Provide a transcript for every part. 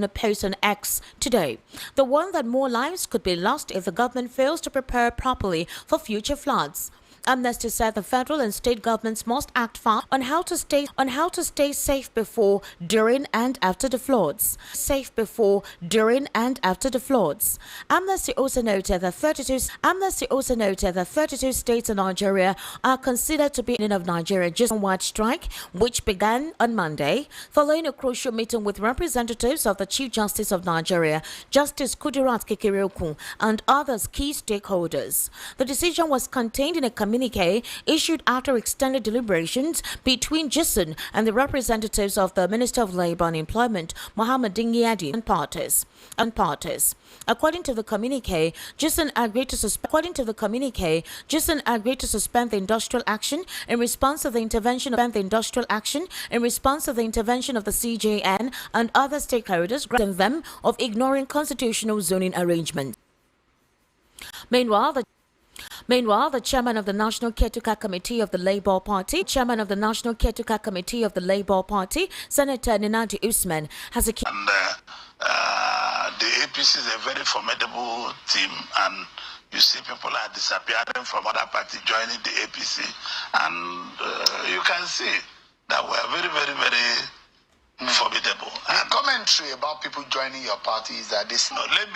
in a post on X today. The one that more lives could be lost if the government fails to prepare properly for future floods. Amnesty said the federal and state governments must act fast on how to stay safe before, during, and after the floods. Safe before, during, and after the floods. Amnesty also noted that 32 states in Nigeria are considered to be in of Nigeria nationwide strike, which began on Monday, following a crucial meeting with representatives of the Chief Justice of Nigeria, Justice Kudirat Kekereokun, and others key stakeholders. The decision was contained in a communique issued after extended deliberations between GISN and the representatives of the Minister of Labour and Employment, Mohammed Dingyadi, and parties. According to the communique, GISN agreed to suspend the industrial action in response to the intervention of the CJN and other stakeholders, granting them of ignoring constitutional zoning arrangements. Meanwhile, the chairman of the National Caretaker Committee of the Labour Party, Senator Ninadi Usman, has accused. And the APC is a very formidable team, and you see people are disappearing from other parties joining the APC, and you can see that we are very, very, very formidable. The commentary about people joining your party is that this. No, let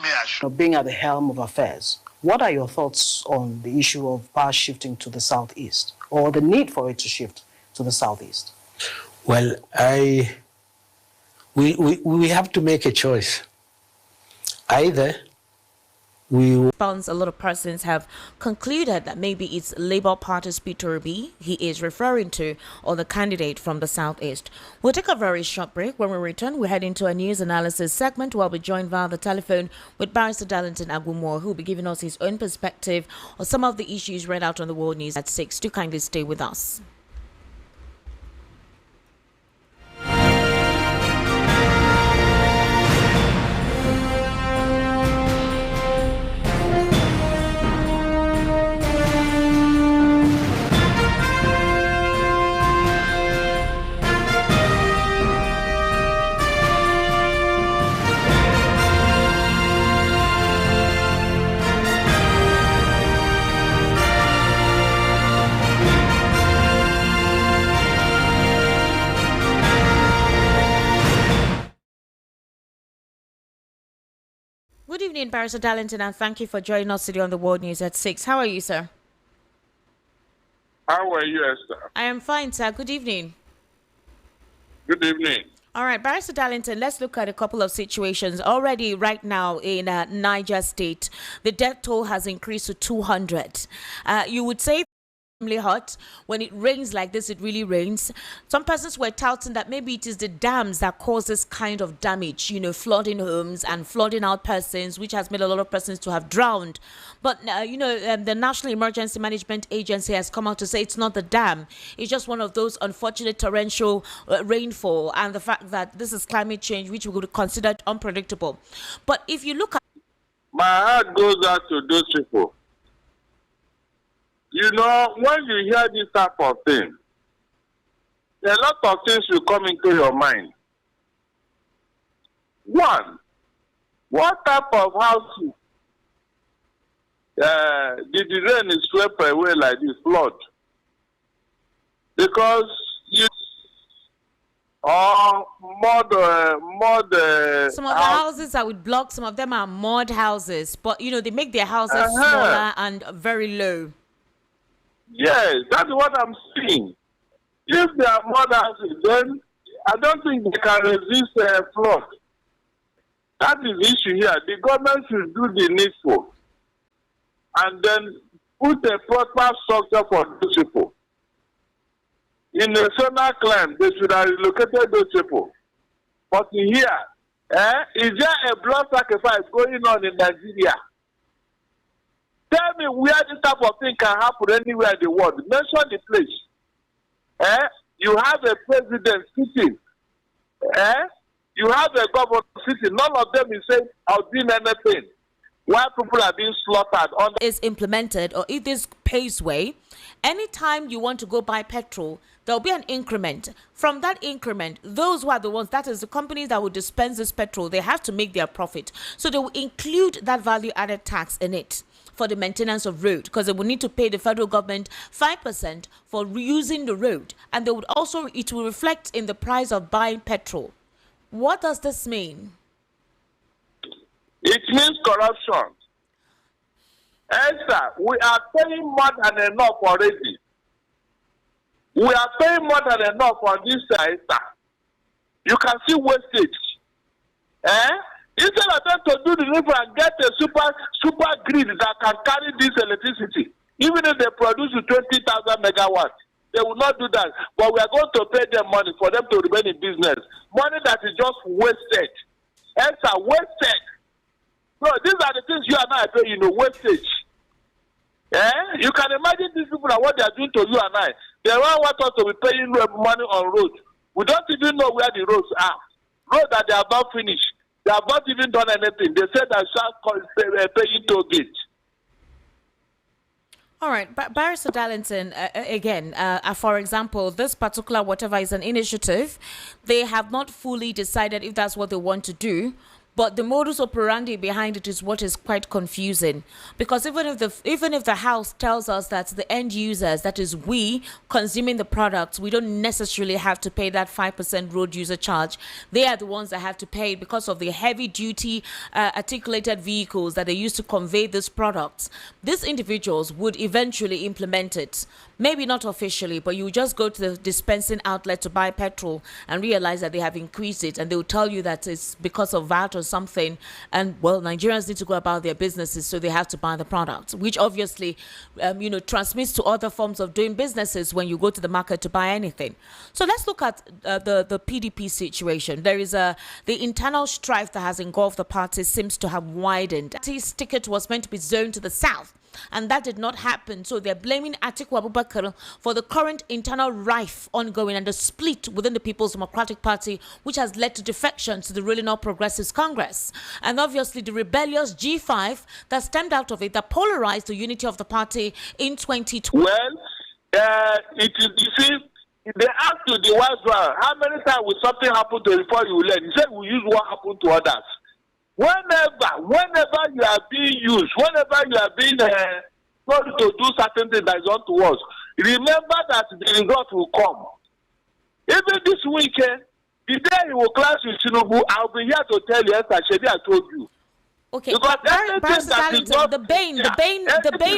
me assure. Being at the helm of affairs, what are your thoughts on the issue of power shifting to the southeast, or the need for it to shift to the southeast? Well, we have to make a choice. Either we... A lot of persons have concluded that maybe it's Labour Party's Peterobi he is referring to, or the candidate from the southeast. We'll take a very short break. When we return, we head into a news analysis segment where we'll be joined via the telephone with Barrister Darlington Agumor, who will be giving us his own perspective on some of the issues read out on the World News at 6. Do kindly stay with us. Good evening, Barrister Darlington, and thank you for joining us today on the World News at 6. How are you, sir? How are you, Esther? I am fine, sir. Good evening. Good evening. All right, Barrister Darlington, let's look at a couple of situations. Already right now in Niger State, the death toll has increased to 200. You would say hot when it rains like this. It really rains. Some persons were touting that maybe it is the dams that cause this kind of damage, flooding homes and flooding out persons, which has made a lot of persons to have drowned. But the National Emergency Management Agency has come out to say it's not the dam, it's just one of those unfortunate torrential rainfall, and the fact that this is climate change, which we would consider unpredictable. But if you look at, my heart goes out to those people. When you hear this type of thing, a lot of things will come into your mind. One, what type of houses did the rain is swept away like this, flood? Because mud. Some of the houses are with blocks, some of them are mud houses, but they make their houses smaller and very low. Yes, that's what I'm saying. If they are mud houses, then I don't think they can resist flood. That is the issue here. The government should do the needful and then put a proper structure for those people. In the zonal climb, they should have relocated those people. But here, is there a blood sacrifice going on in Nigeria? Tell me where this type of thing can happen anywhere in the world. Mention the place. You have a president sitting. You have a governor sitting. None of them is saying, I'll do anything. while people are being slaughtered on is implemented, or if this pays way, anytime you want to go buy petrol, there'll be an increment. From that increment, those who are the ones, that is the companies that will dispense this petrol, they have to make their profit. So they will include that value added tax in it for the maintenance of road, because they will need to pay the federal government 5% for reusing the road, and they would also, it will reflect in the price of buying petrol. What does this mean? It means corruption. Esther, we are paying more than enough already. We are paying more than enough on this, Esther. You can see wastage. Instead of them to do the river and get a super grid that can carry this electricity, even if they produce 20,000 megawatts, they will not do that. But we are going to pay them money for them to remain in business. Money that is just wasted. Esther, wasted. So these are the things you and I pay, wastage. You can imagine these people and what they are doing to you and I. They don't want us to be paying money on roads. We don't even know where the roads are. Roads that they have not finished. They have not even done anything. They said that shall paying toll gate. All right, but Barrister Darlington, again, for example, this particular whatever is an initiative, they have not fully decided if that's what they want to do. But the modus operandi behind it is what is quite confusing, because even if the House tells us that the end users, that is we consuming the products, we don't necessarily have to pay that 5% road user charge. They are the ones that have to pay because of the heavy duty articulated vehicles that they use to convey these products. These individuals would eventually implement it. Maybe not officially, but you just go to the dispensing outlet to buy petrol and realize that they have increased it, and they will tell you that it's because of VAT or something. And well, Nigerians need to go about their businesses, so they have to buy the product, which obviously, transmits to other forms of doing businesses when you go to the market to buy anything. So let's look at the PDP situation. There is the internal strife that has engulfed the party seems to have widened. His ticket was meant to be zoned to the south, and that did not happen. So they're blaming Atiku Abubakar for the current internal rife ongoing and the split within the People's Democratic Party, which has led to defection to the ruling All Progressives Congress. And obviously the rebellious G5 that stemmed out of it, that polarized the unity of the party in 2020. Well, it is, you see, they ask you the wise one, how many times will something happen to you before you learn? He said we use what happened to others. Whenever you are being used, whenever you are being told to do certain things that is unto us, remember that the result will come. Even this weekend, the day he will clash with Tinubu, I'll be here to tell you, Esther Shedi, I told you. Okay, the bane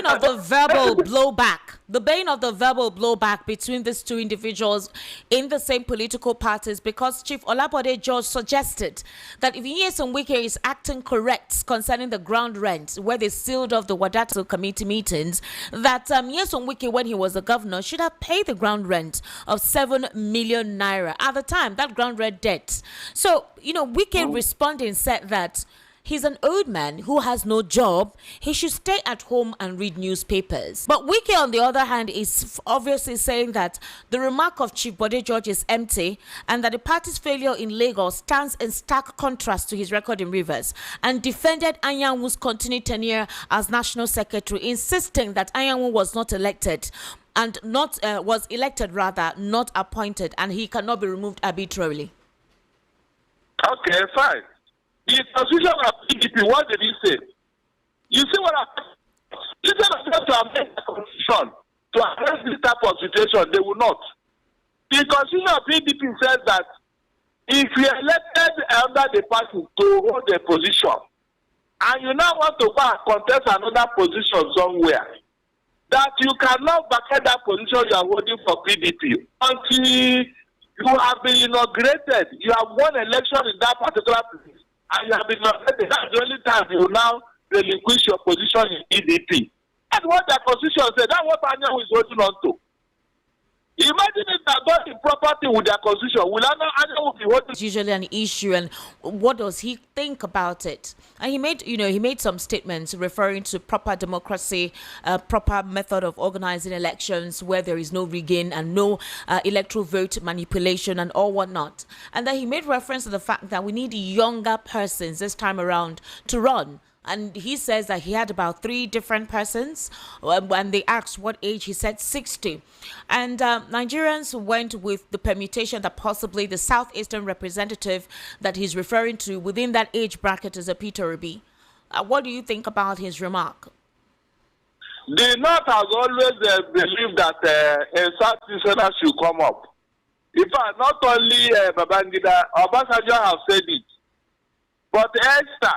of the verbal blowback. The bane of the verbal blowback between these two individuals in the same political parties, because Chief Olabode George suggested that if Nyesom Wike is acting correct concerning the ground rent, where they sealed off the Wadata committee meetings, that Nyesom Wike, when he was the governor, should have paid the ground rent of 7 million naira at the time, that ground rent debt. So, Wike responding said that he's an old man who has no job. He should stay at home and read newspapers. But Wike, on the other hand, is obviously saying that the remark of Chief Bode George is empty, and that the party's failure in Lagos stands in stark contrast to his record in Rivers, and defended Anyanwu's continued tenure as National Secretary, insisting that Anyanwu was not elected, and not appointed, and he cannot be removed arbitrarily. Okay, fine. The constitution of PDP, what did he say? You see what happened? Instead of them to amend the constitution to address this type of situation, they will not. The constitution of PDP says that if you are elected under the party to hold a position, and you now want to go and contest another position somewhere, that you cannot vacate that position you are holding for PDP until you have been inaugurated. You have won election in that particular place, and you have been inaugurated. That's the only time you will now relinquish your position in PDP. That's what the constitution said. That's what Anyanwu is holding on to. Imagine if they got the property with their constitution. Will Anyanwu be holding? It's usually an issue, and what does he think about it? And he made some statements referring to proper democracy, proper method of organizing elections where there is no rigging and no electoral vote manipulation and all whatnot. And then he made reference to the fact that we need younger persons this time around to run. And he says that he had about 3 different persons. When they asked what age, he said 60. And Nigerians went with the permutation that possibly the southeastern representative that he's referring to within that age bracket is a Peterobi. What do you think about his remark? The North has always believed that a Southeasterner should come up. In fact, not only Babangida, Obasanjo have said it, but Esther,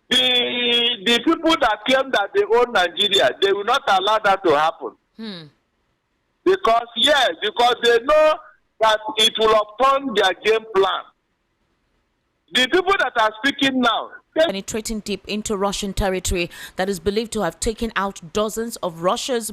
the people that claim that they own Nigeria, they will not allow that to happen. Because they know that it will upturn their game plan. The people that are speaking now, penetrating deep into Russian territory that is believed to have taken out dozens of Russia's